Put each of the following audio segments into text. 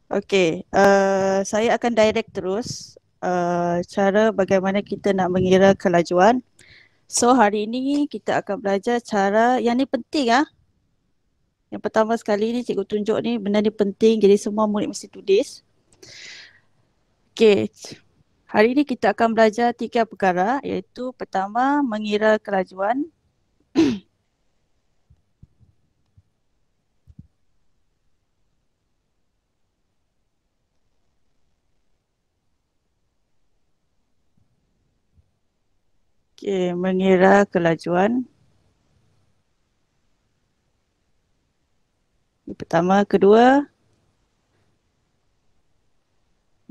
Okey, saya akan direct terus cara bagaimana kita nak mengira kelajuan. So hari ini kita akan belajar cara yang ni penting ah. Yang pertama sekali ni cikgu tunjuk ni benda ni penting, jadi semua murid mesti tulis. Okey. Hari ini kita akan belajar 3 perkara, iaitu pertama mengira kelajuan. Okey, mengira kelajuan. Yang pertama, kedua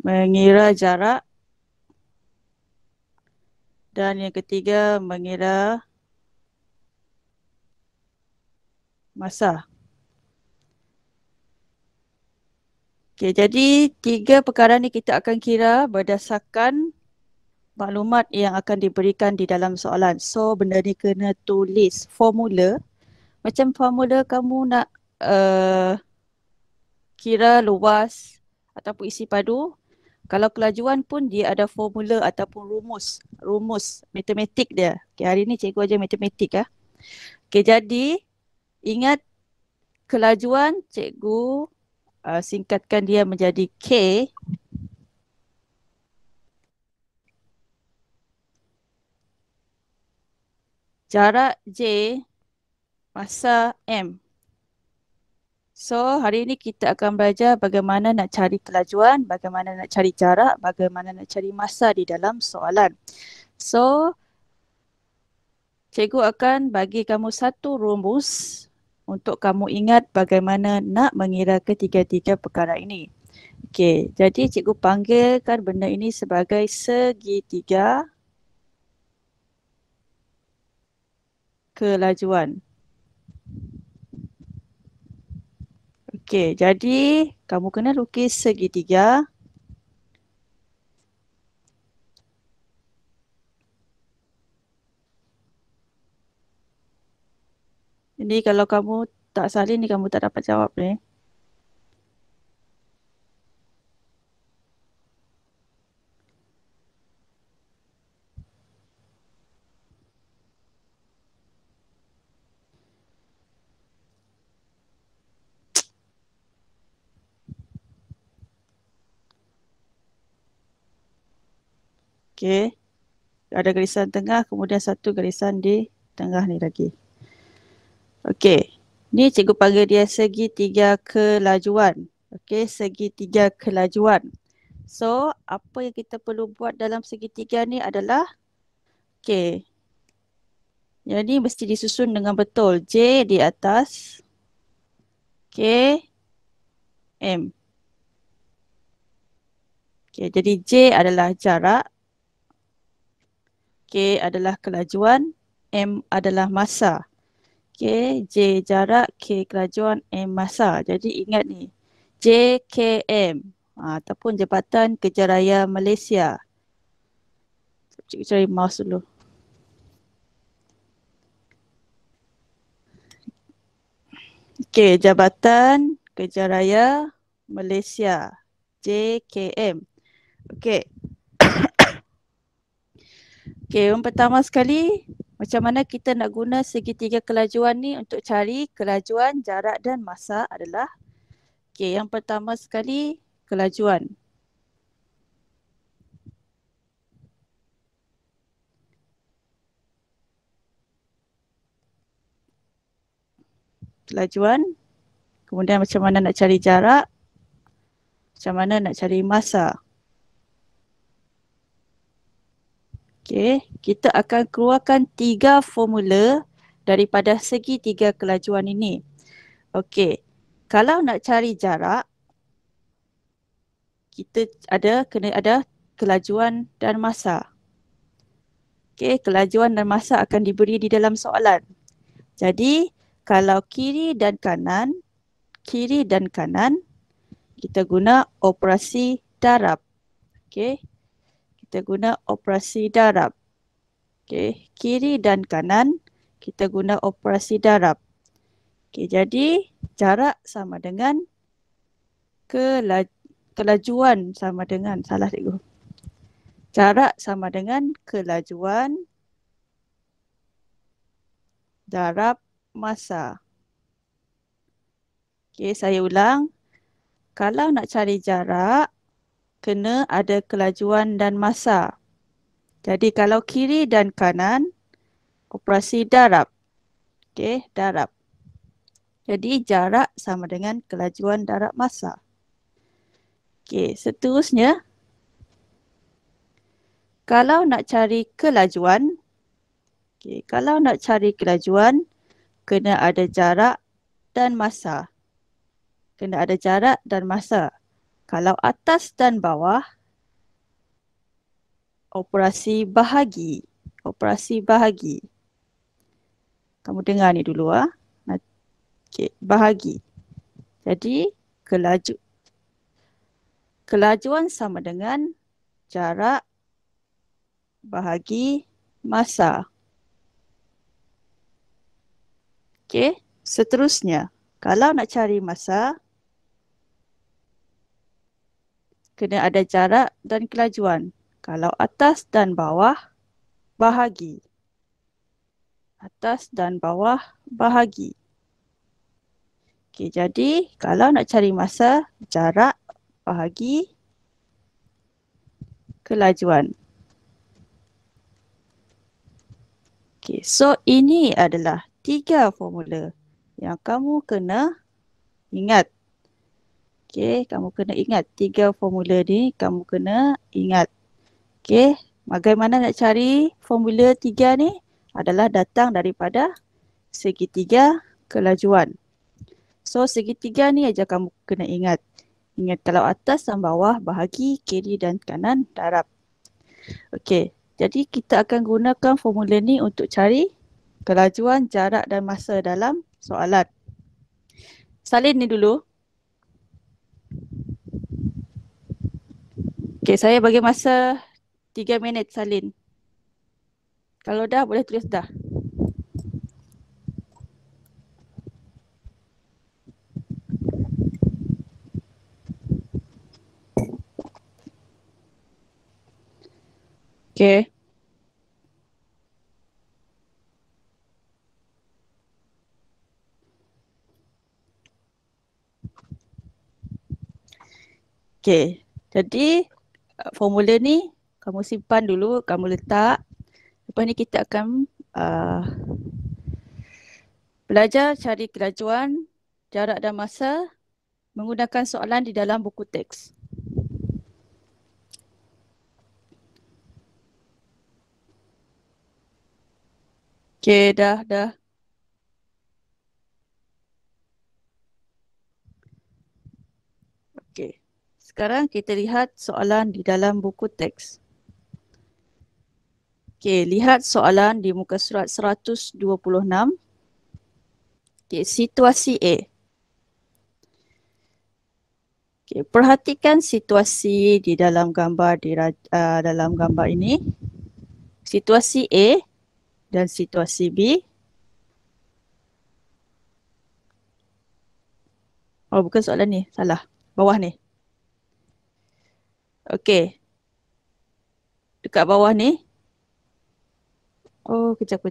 mengira jarak. Dan yang ketiga mengira masa. Okey, jadi 3 perkara ni kita akan kira berdasarkan maklumat yang akan diberikan di dalam soalan. So benda ni kena tulis formula. Macam formula kamu nak kira luas ataupun isi padu. Kalau kelajuan pun dia ada formula ataupun rumus matematik dia. Okay, hari ni cikgu ajar matematik ah. Okay, jadi ingat kelajuan cikgu singkatkan dia menjadi K. Jarak J, masa M. So hari ini kita akan belajar bagaimana nak cari kelajuan, bagaimana nak cari jarak, bagaimana nak cari masa di dalam soalan. So cikgu akan bagi kamu satu rumus untuk kamu ingat bagaimana nak mengira ketiga-tiga perkara ini. Okey, jadi cikgu panggilkan benda ini sebagai segitiga kelajuan. Okey, jadi kamu kena lukis segitiga. Ini kalau kamu tak salin ni kamu tak dapat jawab ni. Okey. Ada garisan tengah, kemudian satu garisan di tengah ni lagi. Okey. Ni cikgu panggil dia segitiga kelajuan. Okey, segitiga kelajuan. So, apa yang kita perlu buat dalam segitiga ni adalah okey. Yang ni mesti disusun dengan betul. J di atas. K, M. Okey, jadi J adalah jarak. K adalah kelajuan. M adalah masa. Okey, J jarak, K kelajuan, M masa. Jadi ingat ni. JKM ataupun Jabatan Kerja Raya Malaysia. Cikgu cari mouse dulu. Okey, Jabatan Kerja Raya Malaysia. JKM. Okey. Okey, yang pertama sekali, macam mana kita nak guna segitiga kelajuan ni untuk cari kelajuan, jarak dan masa adalah okey, yang pertama sekali kelajuan. Kelajuan. Kemudian macam mana nak cari jarak, macam mana nak cari masa. Okey, kita akan keluarkan 3 formula daripada segitiga kelajuan ini. Okey, kalau nak cari jarak, kita kena ada kelajuan dan masa. Okey, kelajuan dan masa akan diberi di dalam soalan. Jadi, kalau kiri dan kanan, kita guna operasi darab. Okey. Kita guna operasi darab. Okey, kiri dan kanan kita guna operasi darab. Okey, jadi jarak sama dengan kelajuan sama dengan, salah cikgu. Jarak sama dengan kelajuan darab masa. Okey, saya ulang. Kalau nak cari jarak, kena ada kelajuan dan masa. Jadi kalau kiri dan kanan, operasi darab. Okey, darab. Jadi jarak sama dengan kelajuan darab masa. Okey, seterusnya, kalau nak cari kelajuan, kena ada jarak dan masa. Kena ada jarak dan masa. Kalau atas dan bawah, operasi bahagi. Operasi bahagi. Kamu dengar ni dulu ah. Okey, bahagi. Jadi kelajuan sama dengan jarak bahagi masa. Okey, seterusnya, kalau nak cari masa, kena ada jarak dan kelajuan. Kalau atas dan bawah, bahagi. Atas dan bawah, bahagi. Okey, jadi kalau nak cari masa, jarak bahagi kelajuan. Okey, so ini adalah 3 formula yang kamu kena ingat. Okey, kamu kena ingat 3 formula ni, kamu kena ingat. Okey, bagaimana nak cari formula 3 ni? Adalah datang daripada segitiga kelajuan. So segitiga ni aja kamu kena ingat. Ingat kalau atas dan bawah bahagi, kiri dan kanan darab. Okey, jadi kita akan gunakan formula ni untuk cari kelajuan, jarak dan masa dalam soalan. Salin ni dulu. Okey, saya bagi masa 3 minit salin. Kalau dah boleh tulis dah. Okey. Okey, jadi formula ni kamu simpan dulu, kamu letak. Lepas ni kita akan belajar cari kelajuan, jarak dan masa menggunakan soalan di dalam buku teks. Okey, dah. Okey. Sekarang kita lihat soalan di dalam buku teks. Okey, lihat soalan di muka surat 126. Okey, situasi A. Okey, perhatikan situasi di dalam gambar dalam gambar ini. Situasi A dan situasi B. Oh, bukan soalan ni, salah. Bawah ni. Okey. Dekat bawah ni. Oh, kejap.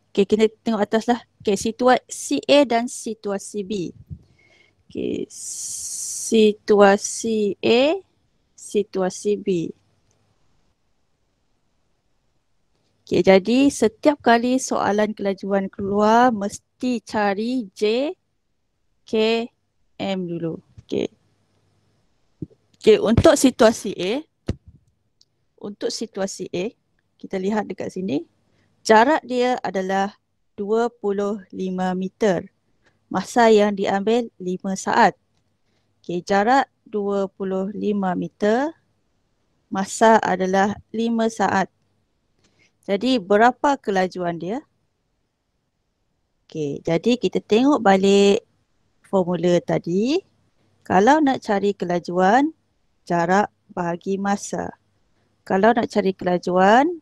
Okey, kita tengok atas lah. Okey, situasi A dan situasi B. Okey, situasi A, situasi B. Okey, jadi setiap kali soalan kelajuan keluar, mesti cari J, K, M dulu. Okey. Okey, untuk situasi A, kita lihat dekat sini, jarak dia adalah 25 meter. Masa yang diambil 5 saat. Okey, jarak 25 meter, masa adalah 5 saat. Jadi berapa kelajuan dia? Okey, jadi kita tengok balik formula tadi. Kalau nak cari kelajuan, jarak bahagi masa. Kalau nak cari kelajuan,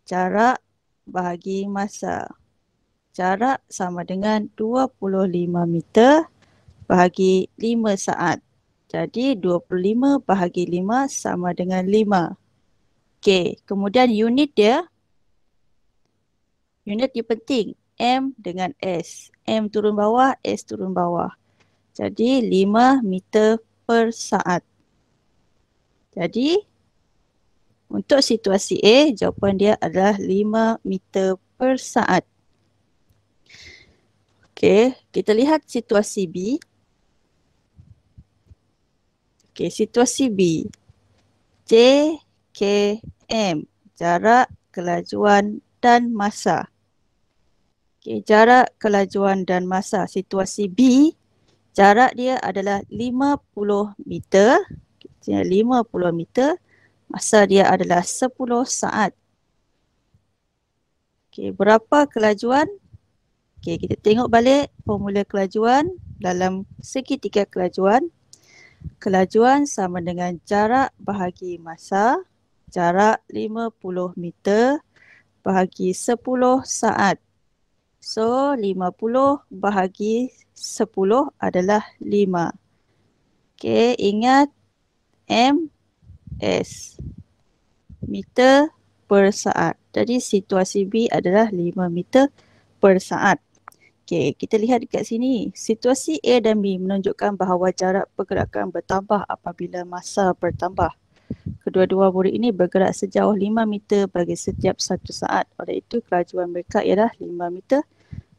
jarak bahagi masa. Jarak sama dengan 25 meter, bahagi 5 saat. Jadi 25 bahagi 5 sama dengan 5. Okey, kemudian unit dia penting. M dengan S. M turun bawah, S turun bawah. Jadi 5 meter per saat. Jadi untuk situasi A, jawapan dia adalah 5 meter per saat. Okey, kita lihat situasi B. Okey, situasi B. J, K, M. Jarak, kelajuan dan masa. Okey, jarak, kelajuan dan masa. Situasi B, jarak dia adalah 50 meter. 50 meter. Masa dia adalah 10 saat. Okey, berapa kelajuan? Okey, kita tengok balik formula kelajuan dalam segitiga kelajuan. Kelajuan sama dengan jarak bahagi masa. Jarak 50 meter bahagi 10 saat. So, 50 bahagi 10 adalah 5. Okey, ingat M, S. Meter per saat. Jadi situasi B adalah 5 meter per saat. Okey, kita lihat dekat sini. Situasi A dan B menunjukkan bahawa jarak pergerakan bertambah apabila masa bertambah. Kedua-dua murid ini bergerak sejauh 5 meter bagi setiap 1 saat. Oleh itu, kelajuan mereka ialah 5 meter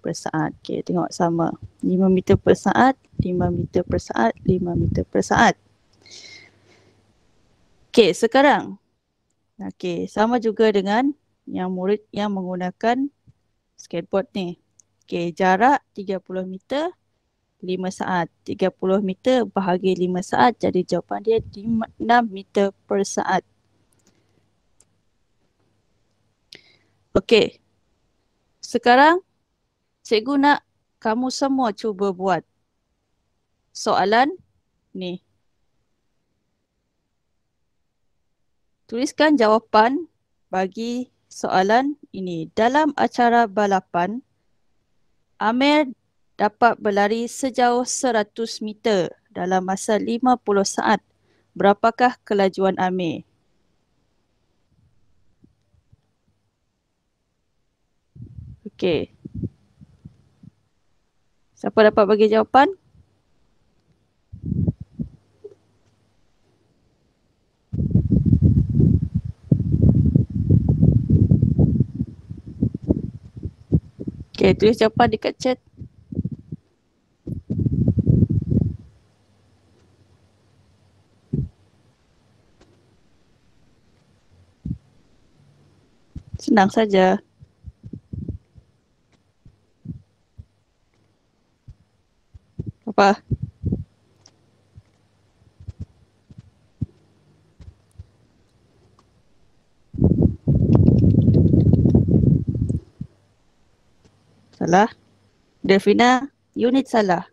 per saat. Okey, tengok sama. 5 meter per saat, 5 meter per saat, 5 meter per saat. Okey, sekarang. Okey, sama juga dengan yang murid yang menggunakan skateboard ni. Okey, jarak 30 meter, 5 saat. 30 meter bahagi 5 saat, jadi jawapan dia 6 meter per saat. Okey, sekarang cikgu nak kamu semua cuba buat soalan ni. Tuliskan jawapan bagi soalan ini. Dalam acara balapan, Amir dapat berlari sejauh 100 meter dalam masa 50 saat. Berapakah kelajuan Amir? Okey. Siapa dapat bagi jawapan? Okey, tulis jawapan dekat chat. Senang saja. Apa? Salah. Delfina, unit salah.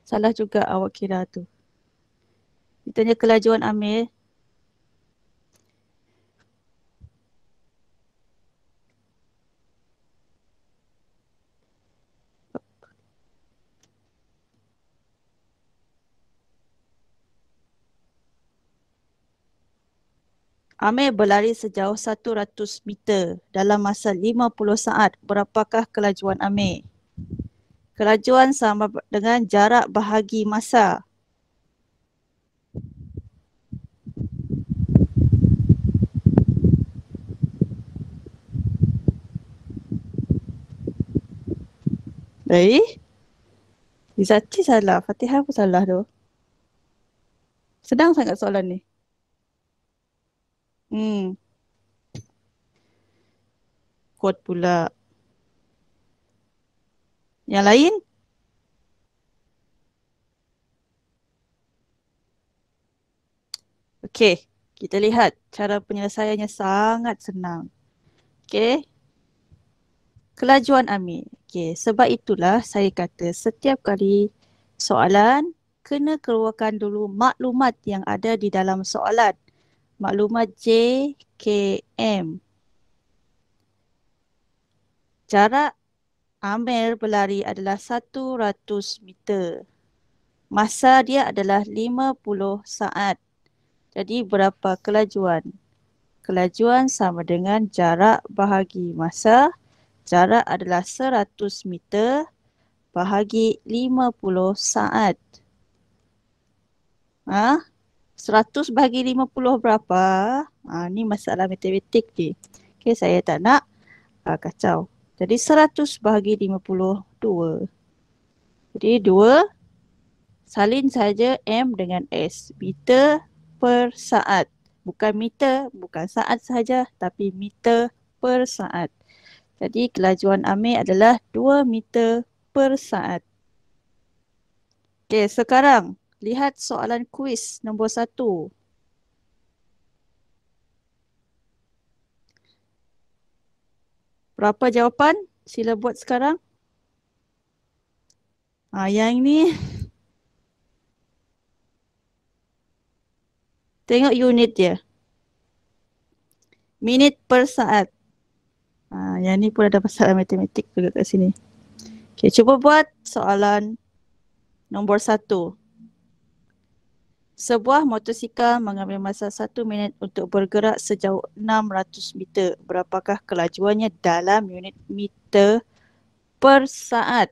Salah juga awak kira tu. Ditanya kelajuan Amir. Amir berlari sejauh 100 meter dalam masa 50 saat. Berapakah kelajuan Amir? Kelajuan sama dengan jarak bahagi masa. Izati salah, Fatihah pun salah tu. Sedang sangat soalan ni. Kod pula. Yang lain? Okey, kita lihat cara penyelesaiannya sangat senang. Okey. Kelajuan Amir. Okey, sebab itulah saya kata setiap kali soalan kena keluarkan dulu maklumat yang ada di dalam soalan. Maklumat J, K, M. Jarak Amir berlari adalah 100 meter. Masa dia adalah 50 saat. Jadi berapa kelajuan? Kelajuan sama dengan jarak bahagi masa. Jarak adalah 100 meter bahagi 50 saat. Ha? 100 bahagi 50 berapa? Ni masalah matematik ni. Okay, saya tak nak kacau. Jadi 100 bahagi 50, 2. Jadi 2, salin saja M dengan S. Meter per saat. Bukan meter, bukan saat sahaja, tapi meter per saat. Jadi kelajuan Amir adalah 2 meter per saat. Okey, sekarang lihat soalan kuis nombor 1. Berapa jawapan? Sila buat sekarang. Yang ini tengok unit dia. Minit per saat. Yang ni pun ada masalah matematik juga kat sini. Okey, cuba buat soalan nombor 1. Sebuah motosikal mengambil masa 1 minit untuk bergerak sejauh 600 meter. Berapakah kelajuannya dalam unit meter per saat?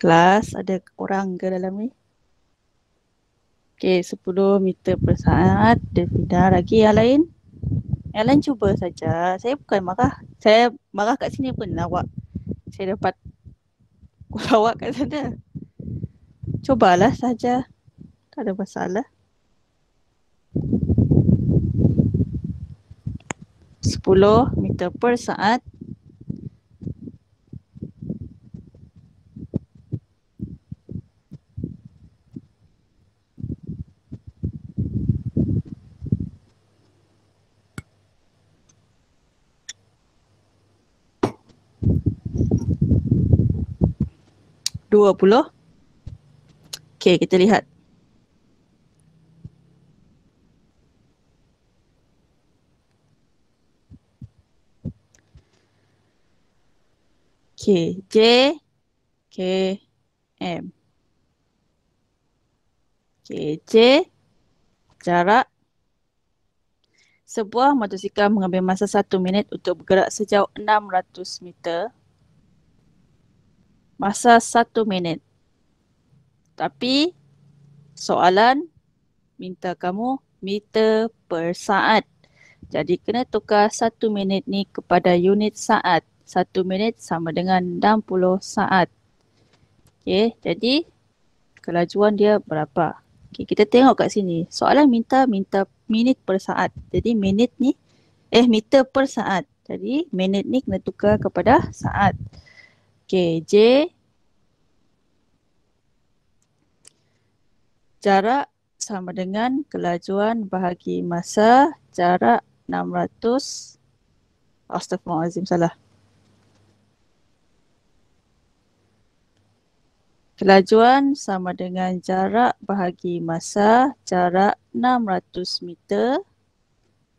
Kelas, ada orang ke dalam ni? Okey, 10 meter per saat. Devina, lagi yang lain? Yang lain cuba saja. Saya bukan marah. Saya marah kat sini pun awak. Saya dapat awak kat sana. Cobalah saja. Tak ada masalah. 10 meter per saat. $20. Okey, kita lihat. Okey, J, K, M. Okey, J, jarak. Sebuah motosikal mengambil masa 1 minit untuk bergerak sejauh 600 meter. Masa 1 minit. Tapi soalan minta kamu meter per saat. Jadi kena tukar 1 minit ni kepada unit saat. 1 minit sama dengan 60 saat. Okey, jadi kelajuan dia berapa? Okey, kita tengok kat sini. Soalan minta minit per saat. Jadi minit ni meter per saat. Jadi minit ni kena tukar kepada saat. Okey, J, jarak sama dengan kelajuan bahagi masa jarak 600. Astaghfirullahalazim, salah. Kelajuan sama dengan jarak bahagi masa jarak 600 meter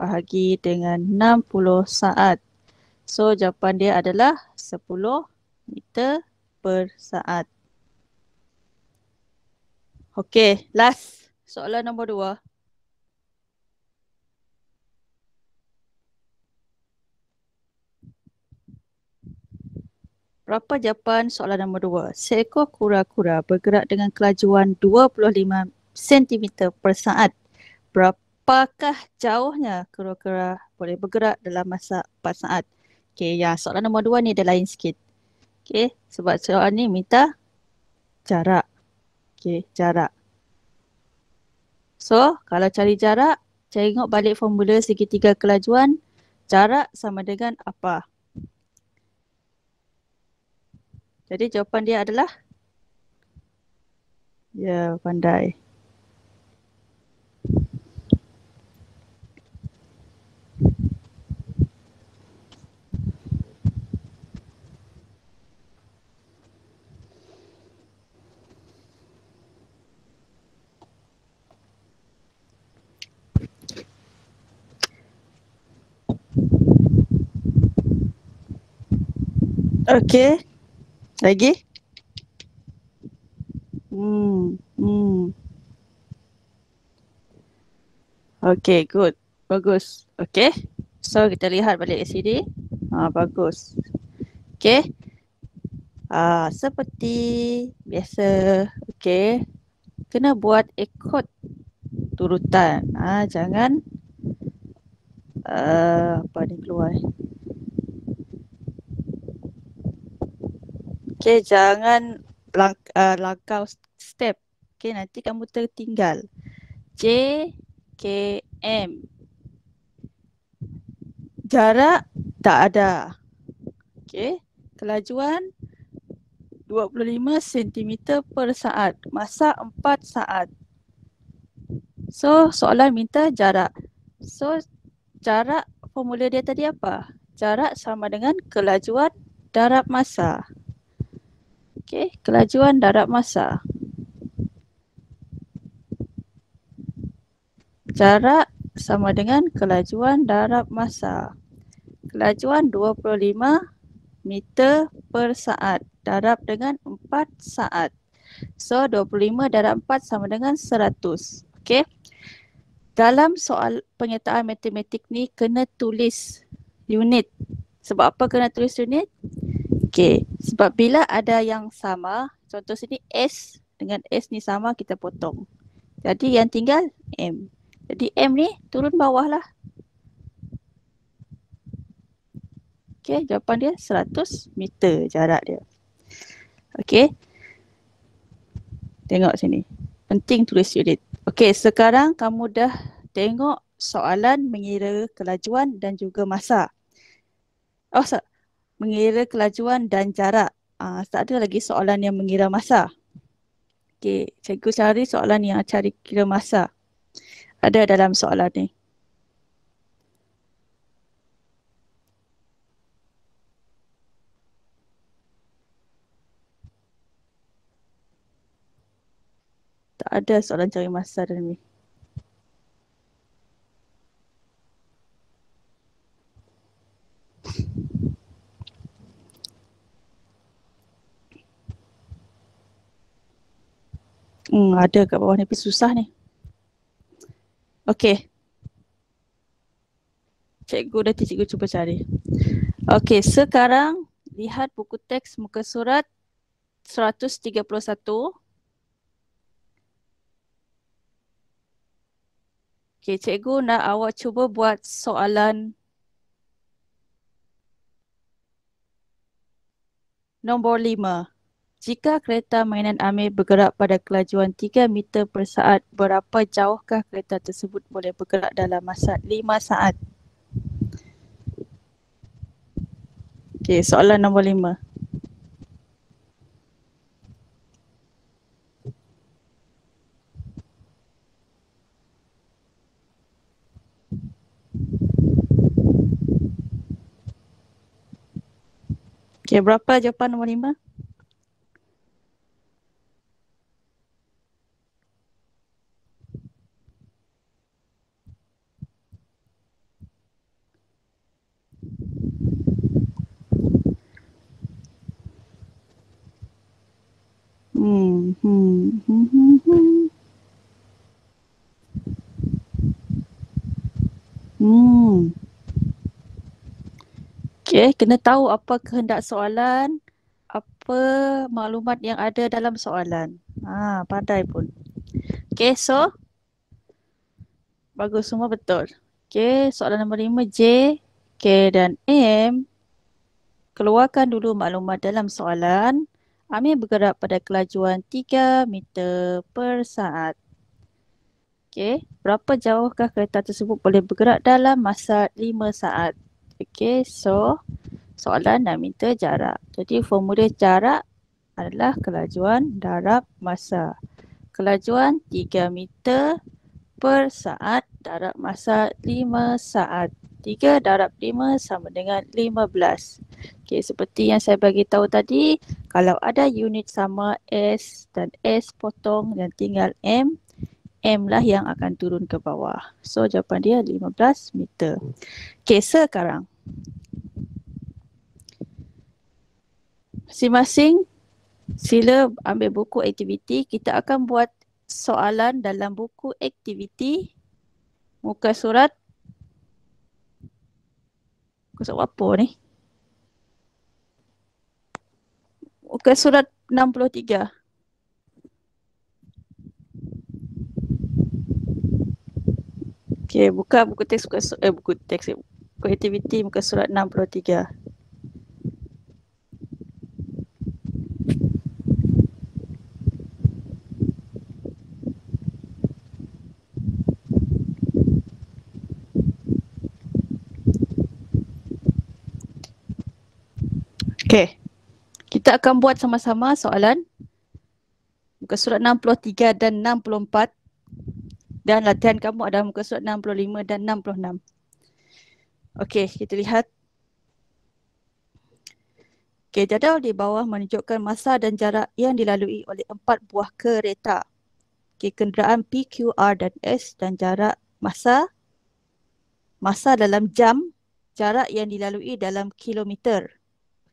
bahagi dengan 60 saat. So jawapan dia adalah 10 meter per saat. Okey, last. Soalan nombor 2. Berapa jawapan soalan nombor 2? Seekor kura-kura bergerak dengan kelajuan 25 cm per saat. Berapakah jauhnya kura-kura boleh bergerak dalam masa 4 saat? Okey, soalan nombor 2 ni ada lain sikit. Okey, sebab soalan ni minta jarak. Okey, jarak. So, kalau cari jarak, tengok balik formula segitiga kelajuan. Jarak sama dengan apa? Jadi jawapan dia adalah, ya, pandai. Okey, lagi? Hmm, hmm. Okey, good. Bagus. Okey. So kita lihat balik sini. Bagus. Okey. Seperti biasa. Okey. Kena buat ikut turutan. Jangan apa ni keluar. Okey, jangan langkah step. Okey, nanti kamu tertinggal. J, K, M. Jarak tak ada. Okey. Kelajuan 25 cm per saat. Masa 4 saat. So, soalan minta jarak. So, jarak formula dia tadi apa? Jarak sama dengan kelajuan darab masa. Okey, kelajuan darab masa. Jarak sama dengan kelajuan darab masa. Kelajuan 25 meter per saat darab dengan 4 saat. So 25 darab 4 sama dengan 100. Okey. Dalam soal penyertaan matematik ni kena tulis unit. Sebab apa kena tulis unit? Okey, sebab bila ada yang sama, contoh sini S dengan S ni sama, kita potong. Jadi yang tinggal M. Jadi M ni turun bawah lah. Okey, jawapan dia 100 meter jarak dia. Okey. Tengok sini. Penting tulis unit. Okey, sekarang kamu dah tengok soalan mengira kelajuan dan juga masa. Mengira kelajuan dan jarak. Tak ada lagi soalan yang mengira masa. Okey, cikgu cari soalan yang cari kira masa. Ada dalam soalan ni. Tak ada soalan cari masa dalam ni. Ada kat bawah ni tapi susah ni. Okey. Cikgu cuba cari. Okey, sekarang lihat buku teks muka surat 131. Okey, cikgu nak awak cuba buat soalan nombor 5. Jika kereta mainan Amir bergerak pada kelajuan 3 meter per saat, berapa jauhkah kereta tersebut boleh bergerak dalam masa 5 saat? Okey, soalan nombor 5. Okey, berapa jawapan nombor 5? Okey, kena tahu apa kehendak soalan, apa maklumat yang ada dalam soalan. Pandai pun. Okey, so bagus, semua betul. Okey, soalan nombor 5, J, K dan M. Keluarkan dulu maklumat dalam soalan. Amir bergerak pada kelajuan 3 meter per saat. Okey, berapa jauhkah kereta tersebut boleh bergerak dalam masa 5 saat? Okey, so soalan nak minta jarak. Jadi formula jarak adalah kelajuan darab masa. Kelajuan 3 meter per saat darab masa 5 saat. 3 darab 5 sama dengan 15. Okey, seperti yang saya bagi tahu tadi, kalau ada unit sama S dan S potong dan tinggal M, M lah yang akan turun ke bawah. So jawapan dia 15 meter. Okey, sekarang masing-masing sila ambil buku aktiviti. Kita akan buat soalan dalam buku aktiviti muka surat apa ni? Muka surat 63. Okey, buka buku teks buku aktiviti muka surat 63. Okey. Kita akan buat sama-sama soalan muka surat 63 dan 64, dan latihan kamu ada muka surat 65 dan 66. Okey, kita lihat. Okey, jadual di bawah menunjukkan masa dan jarak yang dilalui oleh 4 buah kereta. Okey, kenderaan P, Q, R dan S dan jarak masa dalam jam, jarak yang dilalui dalam kilometer.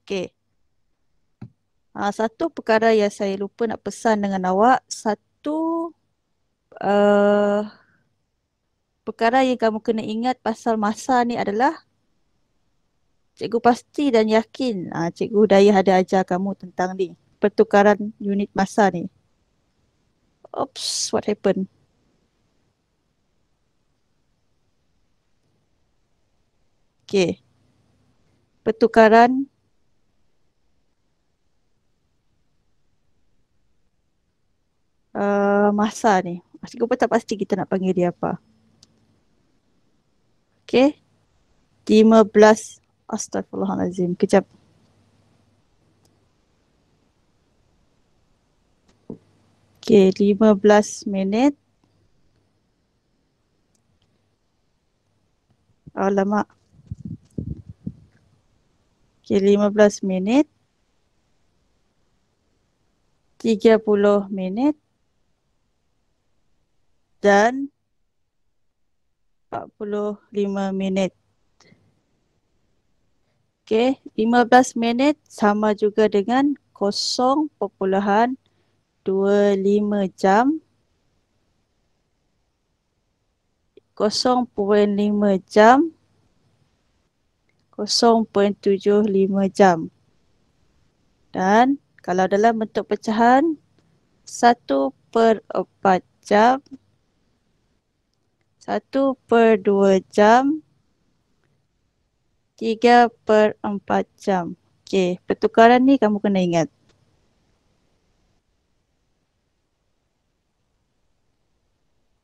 Okey. Satu perkara yang saya lupa nak pesan dengan awak, satu perkara yang kamu kena ingat pasal masa ni adalah cikgu pasti dan yakin Cikgu Dayah ada ajar kamu tentang ni, pertukaran unit masa ni. Oops, what happened? Okay. Pertukaran masa ni. Cikgu pun tak pasti kita nak panggil dia apa. Okay. 15. Astaghfirullahalazim. Kejap. Okay, 15 minit. Alamak. Okay, 15 minit. 30 minit. Dan 45 minit. Okay, 15 minit sama juga dengan 0.25 jam. 0.5 jam. 0.75 jam. Dan kalau dalam bentuk pecahan, 1/4 jam. 1/2 jam. 3/4 jam. Okey, pertukaran ni kamu kena ingat.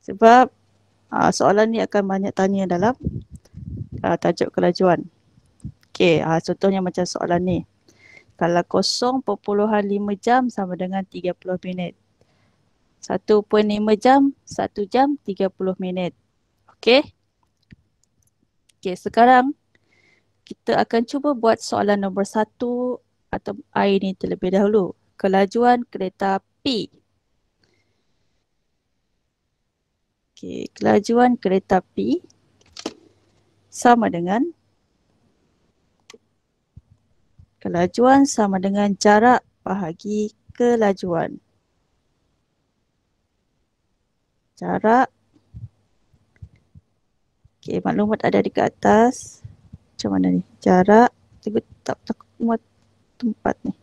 Sebab soalan ni akan banyak tanya dalam tajuk kelajuan. Okey, contohnya macam soalan ni. Kalau 0.5 jam sama dengan 30 minit. 1.5 jam, 1 jam 30 minit. Okey? Okey, sekarang kita akan cuba buat soalan nombor 1 atau I ni terlebih dahulu. Kelajuan kereta api. Okey, kelajuan kereta api sama dengan jarak bahagi kelajuan. Jarak. Okey, maklumat ada di atas. Macam mana ni? Jarak. Cikgu tak muat tempat ni.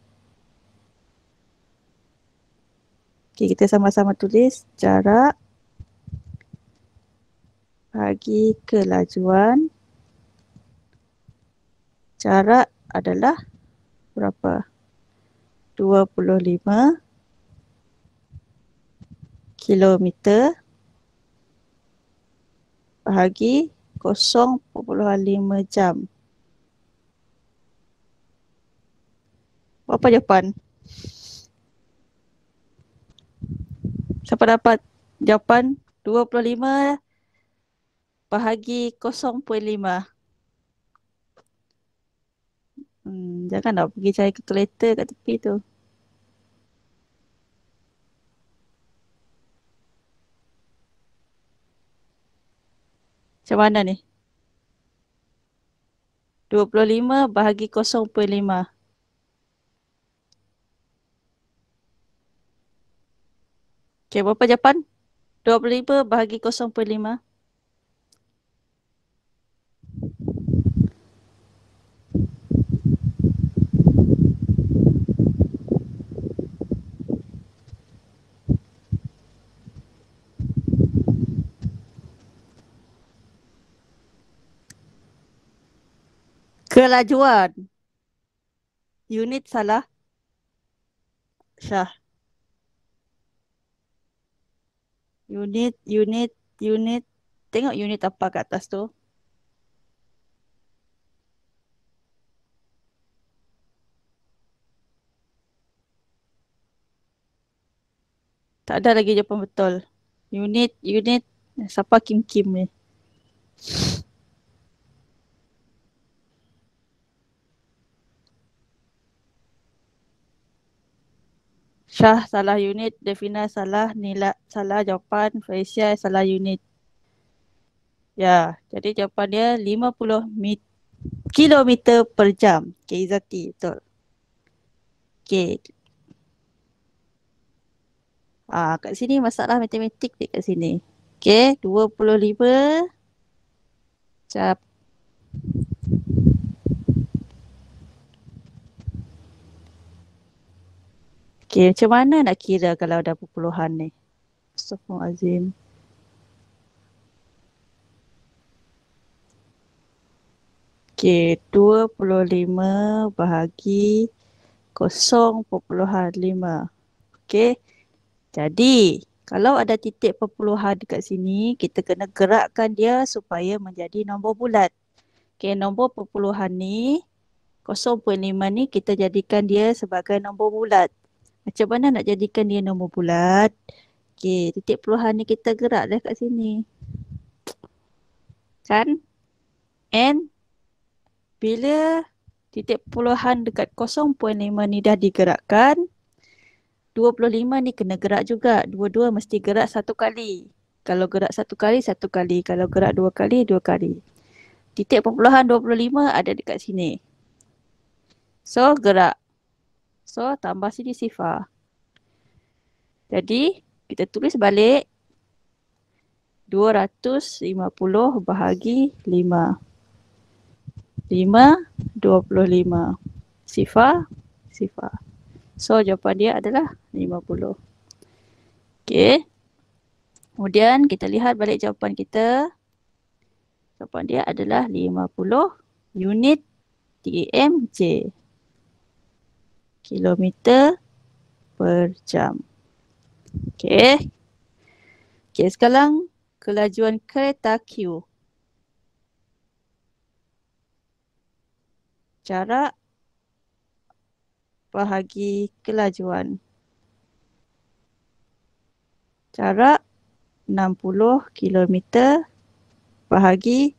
Okey, kita sama-sama tulis jarak bagi kelajuan. Jarak adalah berapa? 25 kilometer bahagi 0.5 jam. Apa jawapan? Siapa dapat jawapan? 25 bahagi 0.5. Jangan nak pergi cari kalkulator kat tepi tu. Macam mana ni? 25 bahagi 0.5. Okay, berapa jawapan? 25 bahagi 0.5. Kelajuan. Unit salah. Syah. Unit. Tengok unit apa kat atas tu. Tak ada lagi jawapan betul. Unit. Siapa Kim ni? Syah salah unit, Devina salah, Nila salah jawapan, Faisyah salah unit. Ya, jadi jawapan dia 50 kilometer per jam. Okay, Izzati, betul. Okay. Kat sini masalah matematik dekat sini. Okay, 25. Cap. Okay, macam mana nak kira kalau ada perpuluhan ni? Astaghfirullahaladzim. Okay, 25 bahagi 0.5. Okay, jadi kalau ada titik perpuluhan dekat sini, kita kena gerakkan dia supaya menjadi nombor bulat. Okay, nombor perpuluhan ni, 0.5 ni kita jadikan dia sebagai nombor bulat. Macam mana nak jadikan dia nombor bulat? Okay, titik perpuluhan ni kita gerak dah kat sini. Kan? And bila titik perpuluhan dekat 0.5 ni dah digerakkan, 25 ni kena gerak juga. Dua-dua mesti gerak satu kali. Kalau gerak satu kali, satu kali. Kalau gerak dua kali, dua kali. Titik perpuluhan 25 ada dekat sini. So, gerak. So, tambah sini sifar. Jadi, kita tulis balik 250 bahagi 5. 25. Sifar. So, jawapan dia adalah 50. Okay. Kemudian, kita lihat balik jawapan kita. Jawapan dia adalah 50 unit TMJ. Kilometer per jam. Okay. Okay, sekarang kelajuan kereta Q. Jarak bahagi kelajuan. Jarak 60 km bahagi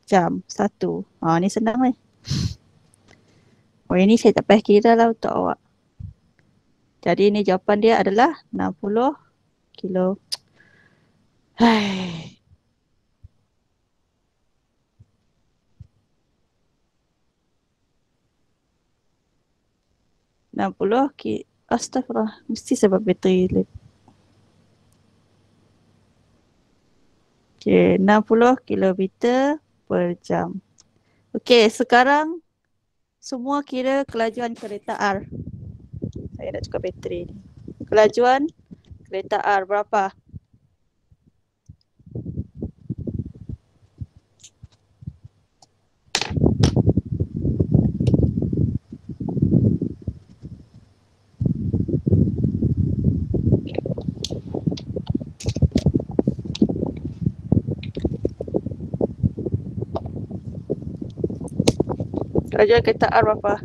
jam 1. Ni senang ni. Ini saya tak payah kira lah untuk awak. Jadi ni jawapan dia adalah 60 kilo. 60 Astaghfirullah. Mesti sebab bateri lip. Okay, 60 km per jam. Okay, sekarang semua kira kelajuan kereta R. Saya nak cukup bateri ni. Kelajuan kereta R berapa? Kelajuan kereta R berapa?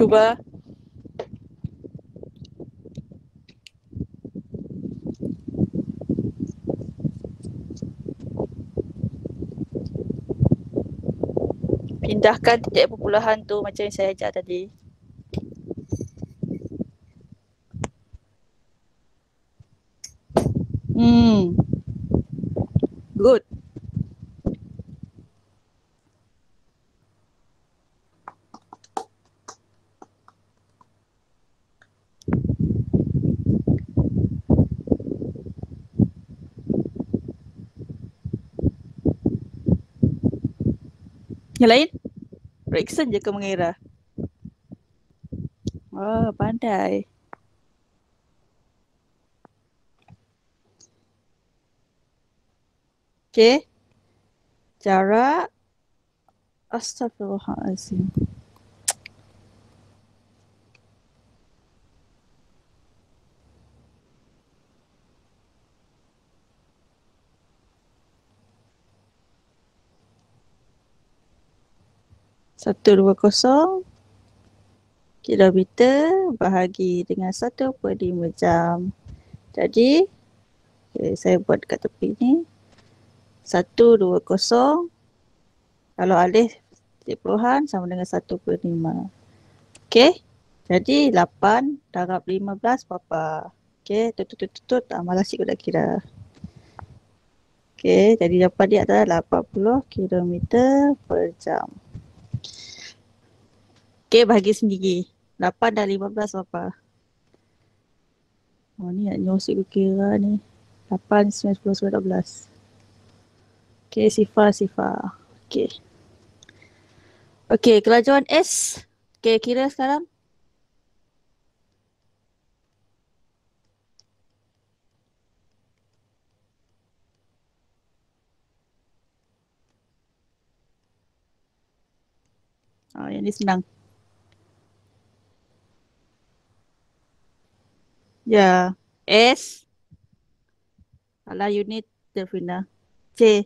Cuba. Pindahkan titik perpuluhan tu macam yang saya ajar tadi. Good. Yang lain? Rickson je ke mengira? Oh, pandai. Okay. Jarak. Astagfirullahaladzim. Satu dua kosong kilometer bahagi dengan 1/5 jam. Jadi, okay, saya buat kat tepi ni. 120 kalau alih titik perpuluhan sama dengan 1/5. Okay. Jadi 8 darab 15 berapa? Okay, tutut. Malas cikgu nak kira. Okay, jadi jawapan dia adalah 80 km per jam. Okay, bahagi sendiri. 8 dan 15 berapa? Oh, ni nak nyosik ke kira ni. 8, 9, 10, 11. Okay, sifar. Okay. Okay, kelajuan S. Okay, kira sekarang. Oh, yang ni senang. Ya. S. Salah unit, Delfina. C.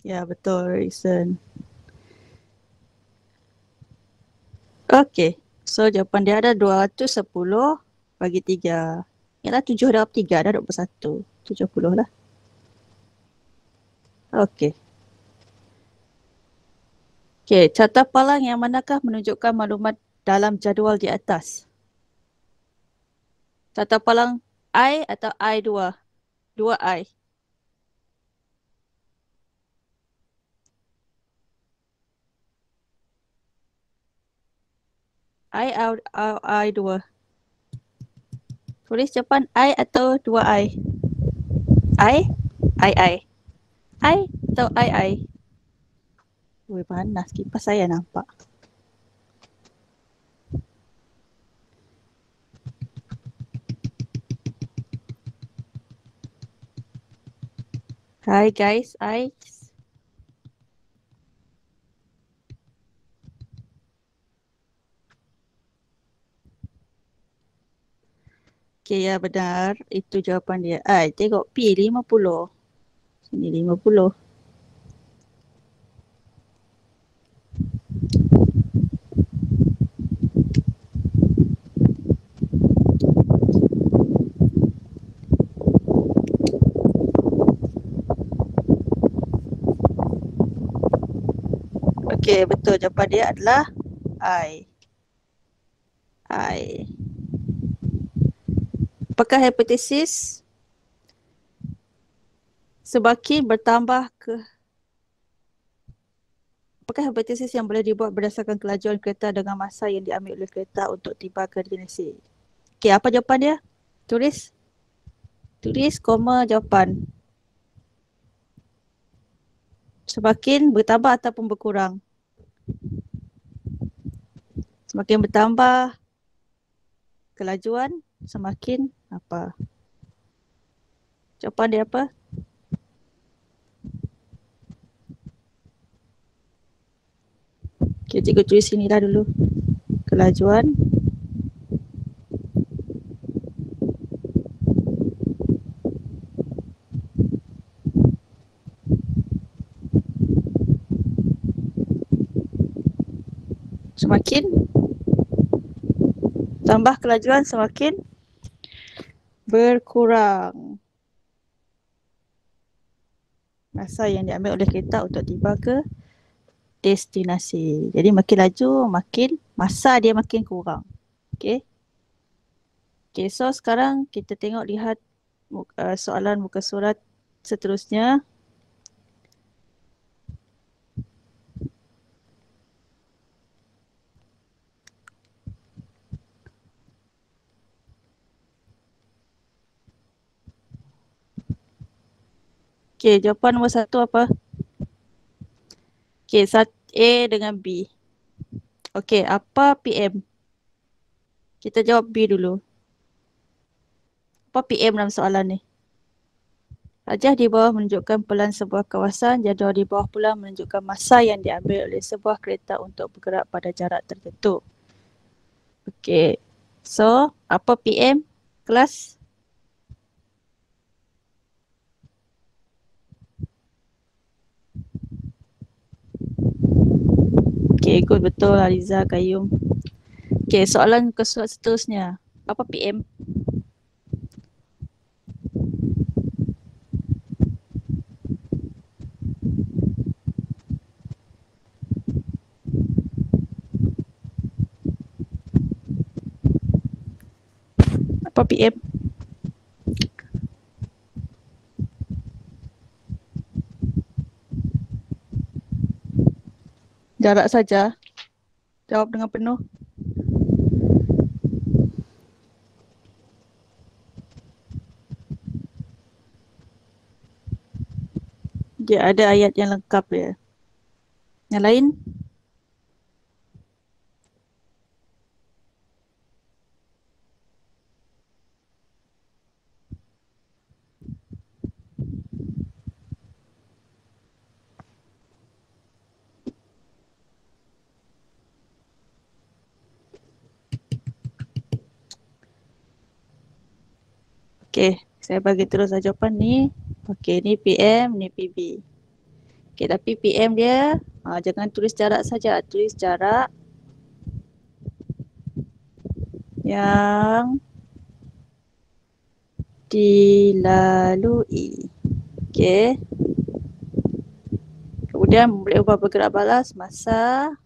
Ya, betul, Reason. Okay. So, jawapan dia ada 210 bagi 3. Ialah 7 darab 3 dah 21. 70 lah. Okay. Okay, carta palang yang manakah menunjukkan maklumat dalam jadual di atas? Carta palang I atau I2? 2I. I2. Tulis jawapan I atau 2I? I atau I. Weh, panas kipas saya nampak. Hi guys, Okay, ya benar. Itu jawapan dia. Tengok P 50. Sini 50. Okay, betul. Jawapan dia adalah I. Apakah hipotesis semakin bertambah ke... Apakah hipotesis yang boleh dibuat berdasarkan kelajuan kereta dengan masa yang diambil oleh kereta untuk tiba ke destinasi? Okay, apa jawapan dia? Tulis, koma jawapan. Semakin bertambah ataupun berkurang? Semakin bertambah kelajuan, semakin apa? Jawapan dia apa? Okay, cikgu tulis sini lah dulu. Kelajuan semakin tambah kelajuan semakin berkurang masa yang diambil oleh kereta untuk tiba ke destinasi. Jadi makin laju, makin masa dia makin kurang. Okay. Okay, so sekarang kita lihat soalan muka surat seterusnya. Okay, jawapan nombor 1 apa? Okay, A dengan B. Okay, apa PM? Kita jawab B dulu. Apa PM dalam soalan ni? Rajah di bawah menunjukkan pelan sebuah kawasan, jadual di bawah pula menunjukkan masa yang diambil oleh sebuah kereta untuk bergerak pada jarak tertentu. Okay, so apa PM? Kelas? Okay, good, betul Aliza, Qayyum. Okay, soalan ke surat seterusnya. Apa PM? Apa PM? Jarak saja. Jawab dengan penuh. Dia ada ayat yang lengkap dia. Yang lain? Okay, saya bagi terus jawapan ni. Okay, ni PM, ni PB. Okay, tapi PM dia jangan tulis jarak saja, tulis jarak yang dilalui. Okay. Kemudian boleh ubah bergerak balas masa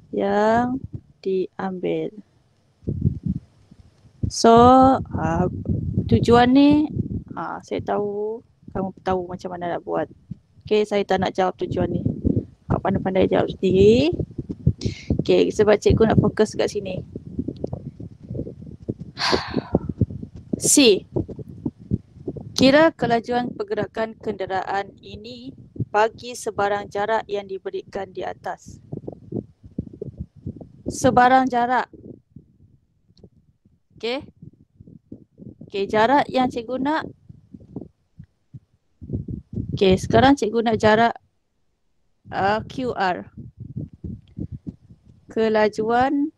yang diambil. So, tujuan ni saya tahu, kamu tahu macam mana nak buat. Okay, saya tak nak jawab tujuan ni. Pandai-pandai jawab sendiri. Okay, sebab cikgu nak fokus kat sini. C. Kira kelajuan pergerakan kenderaan ini bagi sebarang jarak yang diberikan di atas. Sebarang jarak. Okay. Okay, jarak yang cikgu nak. Okay, sekarang cikgu nak jarak QR. Kelajuan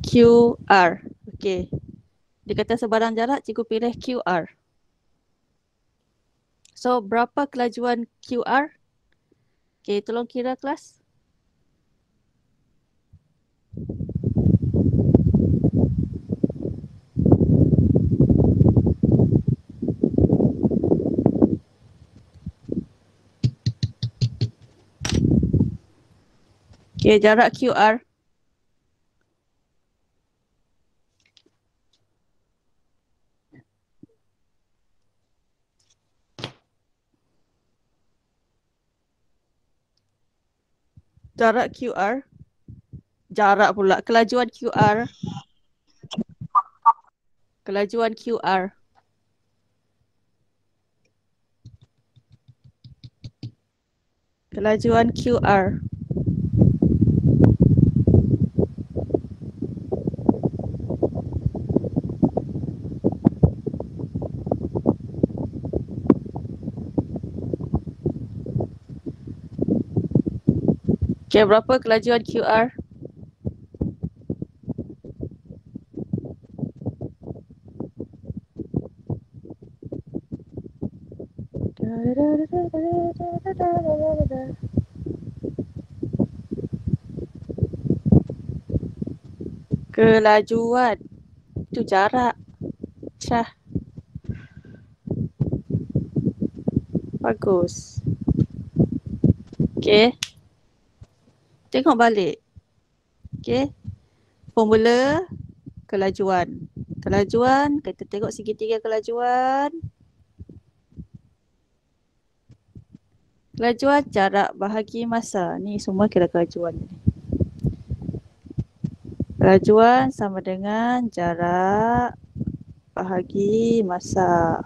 QR. Okay. Dia kata sebarang jarak, cikgu pilih QR. So, berapa kelajuan QR? Okay, tolong kira kelas. Okay, jarak QR. Jarak QR. Jarak pula. Kelajuan QR. Kelajuan QR. Kelajuan QR. Okay, berapa kelajuan QR? Kelajuan. Itu jarak. Syah. Bagus. Okey. Tengok balik. Okey. Formula kelajuan. Kelajuan, kita tengok segitiga kelajuan. Kelajuan jarak bahagi masa. Ni semua kira kelajuan. Kelajuan sama dengan jarak bahagi masa.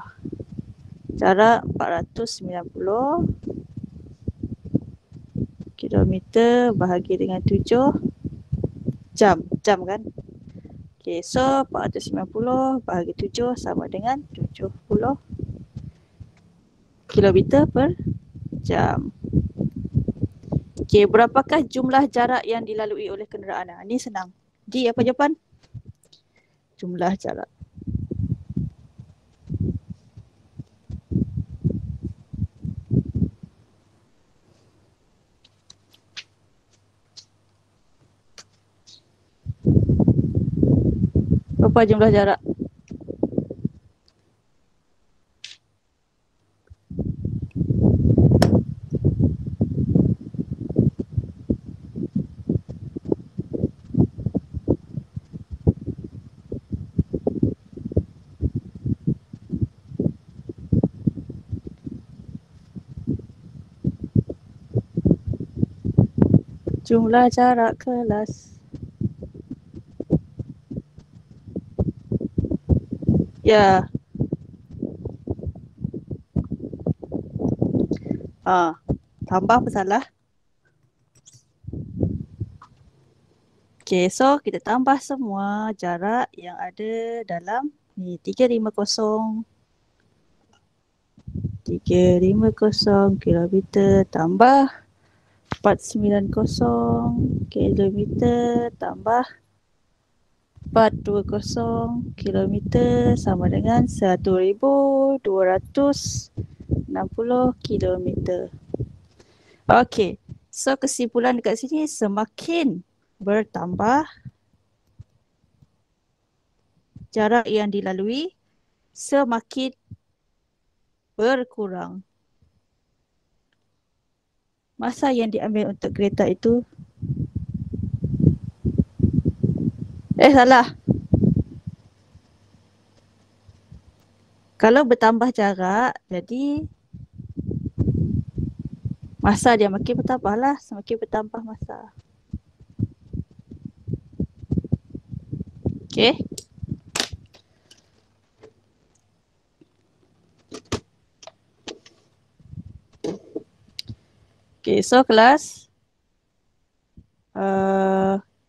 Jarak 490 kilometer bahagi dengan 7 jam. Jam kan? Okay, so 490 bahagi 7 sama dengan 70 kilometer per jam. Okay, berapakah jumlah jarak yang dilalui oleh kenderaan? Ini senang. D apa jawapan? Jumlah jarak. Berapa jumlah jarak? Jumlah jarak kelas. Ya. Tambah apa salah? Okay, so kita tambah semua jarak yang ada dalam ni 350 kilometer tambah 490 kilometer tambah 420 kilometer sama dengan 1260 kilometer. Okey, so kesimpulan dekat sini semakin bertambah jarak yang dilalui, semakin berkurang masa yang diambil untuk kereta itu. Salah. Kalau bertambah jarak, jadi masa dia makin bertambah lah, semakin bertambah masa. Okay. Okay, so kelas.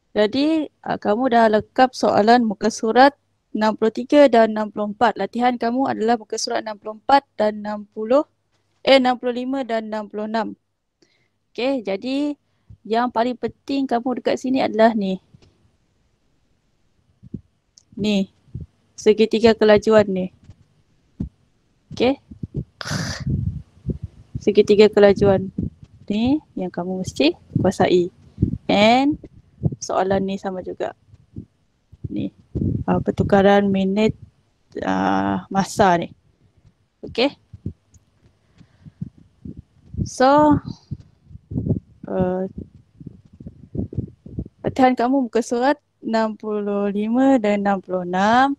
Jadi kamu dah lengkap soalan muka surat 63 dan 64. Latihan kamu adalah muka surat 64 dan 65 dan 66. Okay, jadi yang paling penting kamu dekat sini adalah ni. Ni, segitiga kelajuan ni. Okay. Segitiga kelajuan ni yang kamu mesti kuasai. And soalan ni sama juga. Ni, pertukaran minit masa ni. Okay. So, latihan kamu muka surat 65 dan 66.